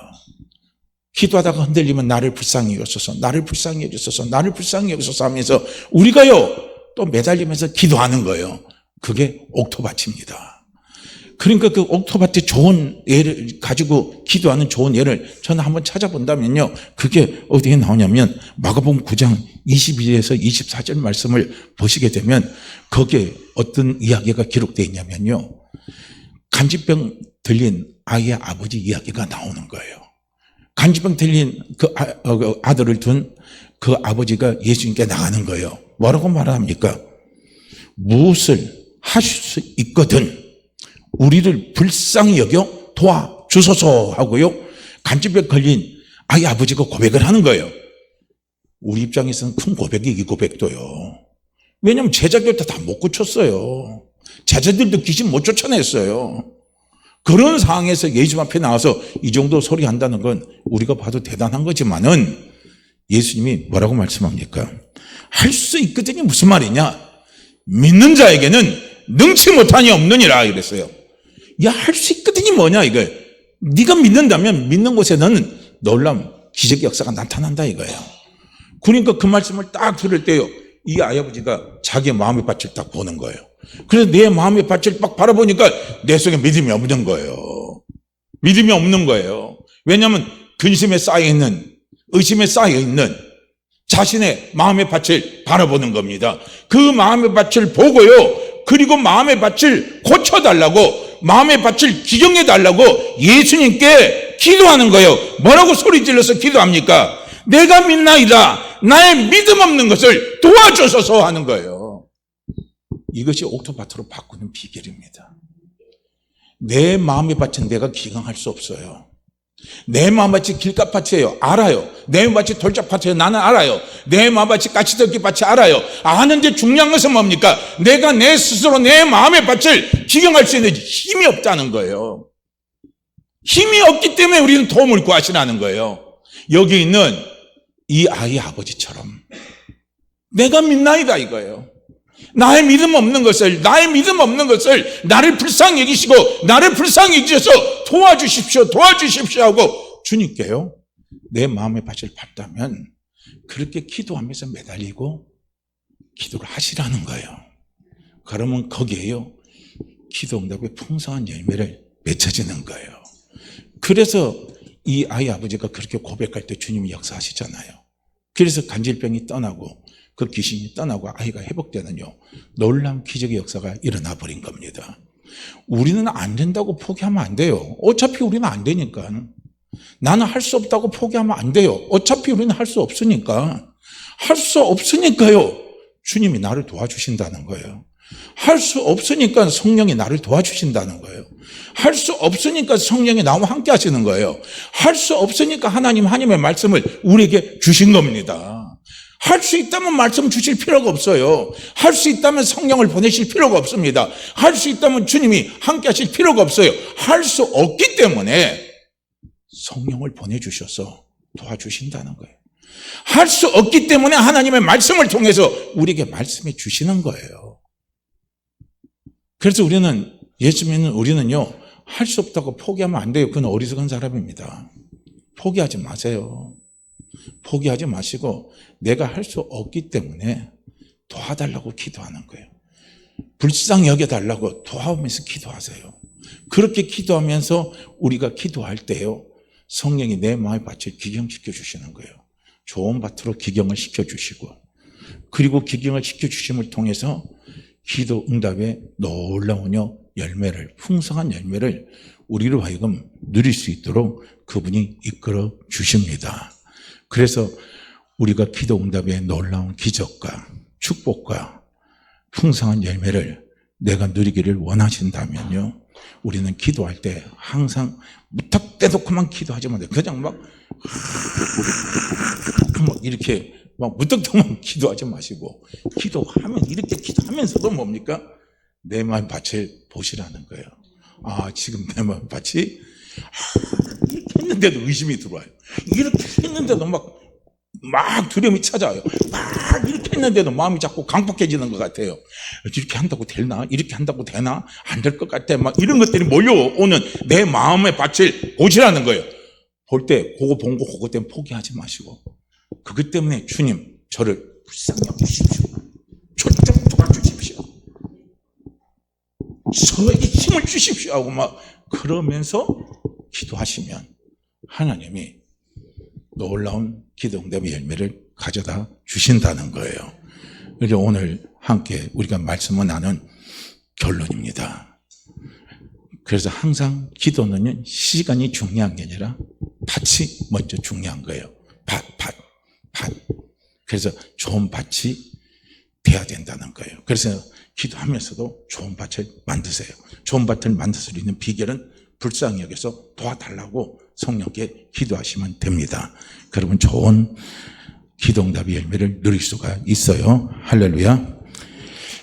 기도하다가 흔들리면 나를 불쌍히 여기소서, 나를 불쌍히 여기소서, 나를 불쌍히 여기소서 하면서 우리가요 또 매달리면서 기도하는 거예요. 그게 옥토밭입니다. 그러니까 그 옥토밭의 좋은 예를 가지고 기도하는 좋은 예를 저는 한번 찾아본다면요, 그게 어디에 나오냐면 마가복음 9장 22절에서 24절 말씀을 보시게 되면 거기에 어떤 이야기가 기록되어 있냐면요, 간질병 들린 아이의 아버지 이야기가 나오는 거예요. 간질병 들린 그 아들을 둔 그 아버지가 예수님께 나가는 거예요. 뭐라고 말합니까? 무엇을 하실 수 있거든 우리를 불쌍히 여겨 도와주소서 하고요, 간질병 걸린 아이 아버지가 고백을 하는 거예요. 우리 입장에서는 큰 고백이 이 고백도요. 왜냐하면 제자들도 다 못 고쳤어요. 제자들도 귀신 못 쫓아냈어요. 그런 상황에서 예수님 앞에 나와서 이 정도 소리 한다는 건 우리가 봐도 대단한 거지만은 예수님이 뭐라고 말씀합니까? 할 수 있거든이 무슨 말이냐? 믿는 자에게는 능치 못한이 없느니라 이랬어요. 야, 할 수 있거든이 뭐냐 이거예요. 네가 믿는다면 믿는 곳에는 놀라운 기적의 역사가 나타난다 이거예요. 그러니까 그 말씀을 딱 들을 때요, 이 아이 아버지가 자기의 마음의 밭을 딱 보는 거예요. 그래서 내 마음의 밭을 딱 바라보니까 내 속에 믿음이 없는 거예요. 믿음이 없는 거예요. 왜냐하면 근심에 쌓여있는, 의심에 쌓여있는 자신의 마음의 밭을 바라보는 겁니다. 그 마음의 밭을 보고요, 그리고 마음의 밭을 고쳐달라고, 마음의 밭을 기경해달라고 예수님께 기도하는 거예요. 뭐라고 소리 질러서 기도합니까? 내가 믿나이다, 나의 믿음 없는 것을 도와주소서 하는 거예요. 이것이 옥토밭으로 바꾸는 비결입니다. 내 마음의 밭은 내가 기강할 수 없어요. 내 마음밭이 길가밭이에요. 알아요. 내 마음밭이 돌짝밭이에요. 나는 알아요. 내 마음밭이 까치들기밭이 알아요. 아는데 중요한 것은 뭡니까? 내가 내 스스로 내 마음의 밭을 기경할 수 있는 힘이 없다는 거예요. 힘이 없기 때문에 우리는 도움을 구하시라는 거예요. 여기 있는 이 아이의 아버지처럼 내가 믿나이다 이거예요. 나의 믿음 없는 것을 나를 불쌍히 여기시고 나를 불쌍히 여기셔서 도와주십시오 하고 주님께요 내 마음의 밭을 팠다면 그렇게 기도하면서 매달리고 기도를 하시라는 거예요. 그러면 거기에요 기도 응답의 풍성한 열매를 맺혀지는 거예요. 그래서 이 아이 아버지가 그렇게 고백할 때 주님이 역사하시잖아요. 그래서 간질병이 떠나고 그 귀신이 떠나고 아이가 회복되는요 놀라운 기적의 역사가 일어나 버린 겁니다. 우리는 안 된다고 포기하면 안 돼요. 어차피 우리는 안 되니까. 나는 할 수 없다고 포기하면 안 돼요. 어차피 우리는 할 수 없으니까. 할 수 없으니까요 주님이 나를 도와주신다는 거예요. 할 수 없으니까 성령이 나를 도와주신다는 거예요. 할 수 없으니까 성령이 나와 함께 하시는 거예요. 할 수 없으니까 하나님의 말씀을 우리에게 주신 겁니다. 할 수 있다면 말씀 주실 필요가 없어요. 할 수 있다면 성령을 보내실 필요가 없습니다. 할 수 있다면 주님이 함께 하실 필요가 없어요. 할 수 없기 때문에 성령을 보내주셔서 도와주신다는 거예요. 할 수 없기 때문에 하나님의 말씀을 통해서 우리에게 말씀해 주시는 거예요. 그래서 우리는 예수 믿는 우리는요, 할 수 없다고 포기하면 안 돼요. 그건 어리석은 사람입니다. 포기하지 마세요. 포기하지 마시고 내가 할 수 없기 때문에 도와달라고 기도하는 거예요. 불쌍히 여겨달라고 도와오면서 기도하세요. 그렇게 기도하면서 우리가 기도할 때요, 성령이 내 마음의 밭을 기경시켜 주시는 거예요. 좋은 밭으로 기경을 시켜주시고, 그리고 기경을 시켜주심을 통해서 기도 응답의 놀라운 열매를, 풍성한 열매를 우리로 하여금 누릴 수 있도록 그분이 이끌어 주십니다. 그래서 우리가 기도 응답의 놀라운 기적과 축복과 풍성한 열매를 내가 누리기를 원하신다면요, 우리는 기도할 때 항상 무턱대놓고만 기도하지 마세요. 그냥 막 이렇게 막 무턱대놓고만 기도하지 마시고, 기도하면 이렇게 기도하면서도 뭡니까? 내 마음 밭을 보시라는 거예요. 아, 지금 내 마음 밭이 이렇게 했는데도 의심이 들어와요. 이렇게 했는데도 막 두려움이 찾아와요. 막 이렇게 했는데도 마음이 자꾸 강팍해지는 것 같아요. 이렇게 한다고 되나? 이렇게 한다고 되나? 안 될 것 같아. 막 이런 것들이 몰려오는 내 마음의 밭을 보시라는 거예요. 볼 때 그거 본 거 그거 때문에 포기하지 마시고, 그것 때문에 주님 저를 불쌍히 여기십시오. 저 좀 도와주십시오. 저에게 힘을 주십시오 하고 막 그러면서 기도하시면 하나님이 놀라운 기도 응답의 열매를 가져다 주신다는 거예요. 그래서 오늘 함께 우리가 말씀을 나눈 결론입니다. 그래서 항상 기도는 시간이 중요한 게 아니라 밭이 먼저 중요한 거예요. 밭. 그래서 좋은 밭이 돼야 된다는 거예요. 그래서 기도하면서도 좋은 밭을 만드세요. 좋은 밭을 만들 수 있는 비결은 불쌍히 여겨서 도와달라고 성령께 기도하시면 됩니다. 그러면 좋은 기도응답의 열매를 누릴 수가 있어요. 할렐루야.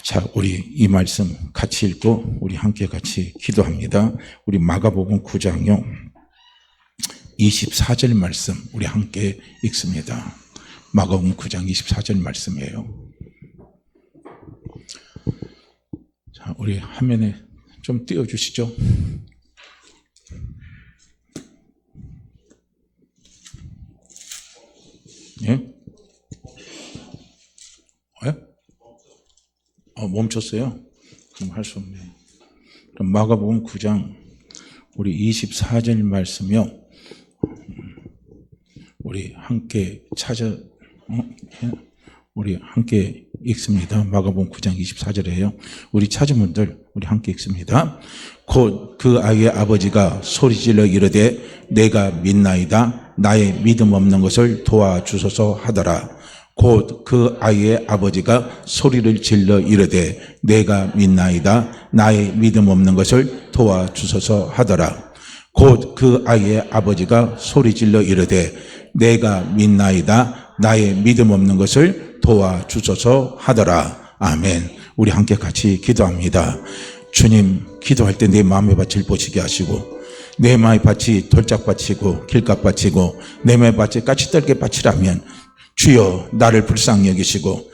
자, 우리 이 말씀 같이 읽고 우리 함께 같이 기도합니다. 우리 마가복음 9장요 24절 말씀 우리 함께 읽습니다. 마가복음 9장 24절 말씀이에요. 자, 우리 화면에 좀 띄워주시죠. 예? 멈췄어요? 그럼 할 수 없네. 그럼 마가복음 9장 우리 24절 말씀이요. 우리 함께 우리 함께 읽습니다. 마가복음 9장 24절이에요. 우리 찾은 분들 우리 함께 읽습니다. 곧 그 아이의 아버지가 소리질러 이르되 내가 믿나이다. 나의 믿음 없는 것을 도와주소서 하더라. 곧 그 아이의 아버지가 소리를 질러 이르되 내가 믿나이다. 나의 믿음 없는 것을 도와주소서 하더라. 곧 그 아이의 아버지가 소리질러 이르되 내가 믿나이다. 나의 믿음 없는 것을 도와주소서 하더라. 아멘. 우리 함께 같이 기도합니다. 주님, 기도할 때 내 마음의 밭을 보시게 하시고 내 마음의 밭이 돌짝밭이고 길가밭이고 내 마음의 밭이 까치떨게 밭이라면 주여 나를 불쌍히 여기시고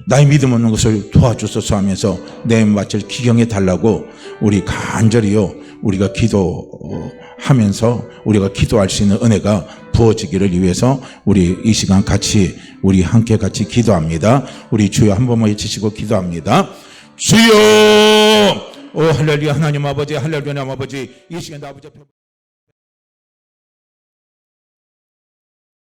나의 믿음 없는 것을 도와주소서 하면서 내 밭을 기경해 달라고 우리 간절히요 우리가 기도하면서 우리가 기도할 수 있는 은혜가 부어지기를 위해서 우리 이 시간 같이 우리 함께 같이 기도합니다. 우리 주여 한 번만 외치시고 기도합니다. 주여, 오 할렐루야. 하나님 아버지, 할렐루야. 아버지, 이 시간 아버지 앞에